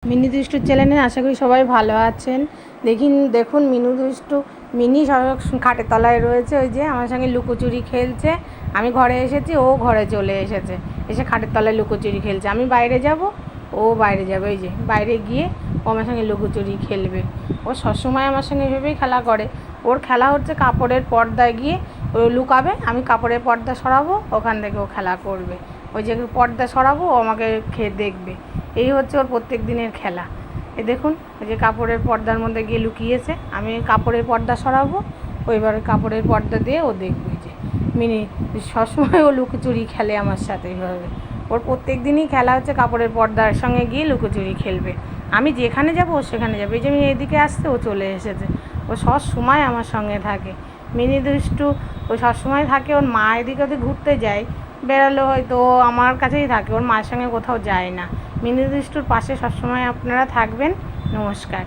Mini দুষ্টু চ্যানেলে আশা করি সবাই ভালো আছেন। দেখুন মিনি খাটের তলায় রয়েছে। ওই যে আমার সঙ্গে লুকোচুরি খেলছে। আমি ঘরে এসেছি, ও ঘরে চলে এসেছে, এসে খাটের তলায় লুকোচুরি খেলছে। আমি বাইরে যাব, ও বাইরে যাবে। ওই যে বাইরে গিয়ে ও আমার সঙ্গে লুকোচুরি খেলবে। ও সবসময় আমার সঙ্গে এভাবেই খেলা করে। ওর খেলা হচ্ছে কাপড়ের পর্দায় গিয়ে ও লুকাবে, আমি কাপড়ের পর্দা সরাবো, ওখান থেকে ও খেলা করবে। ওই যে পর্দা সরাবো, ও আমাকে দেখবে। এই হচ্ছে ওর প্রত্যেক দিনের খেলা। দেখুন, ওই যে কাপড়ের পর্দার মধ্যে গিয়ে লুকিয়েছে, আমি কাপড়ের পর্দা সরাবো, ওইবারে কাপড়ের পর্দা দিয়ে ও দেখবে। যে মিনি সবসময় ও লুকোচুরি খেলে আমার সাথে। এইভাবে ওর প্রত্যেক দিনই খেলা হচ্ছে কাপড়ের পর্দার সঙ্গে গিয়ে লুকোচুরি খেলবে। আমি যেখানে যাব ও সেখানে যাবে। এই যে আমি এদিকে আসতে ও চলে এসেছে। ও সব সময় আমার সঙ্গে থাকে। মিনি দুষ্টু ও সবসময় থাকে। ওর মা এদিকে ওদিকে ঘুরতে যায়, বেরালো হয়তো ও আমার কাছেই থাকে, ওর মায়ের সঙ্গে কোথাও যায় না। মিনি দুষ্টুর পাশে সবসময় আপনারা থাকবেন। নমস্কার।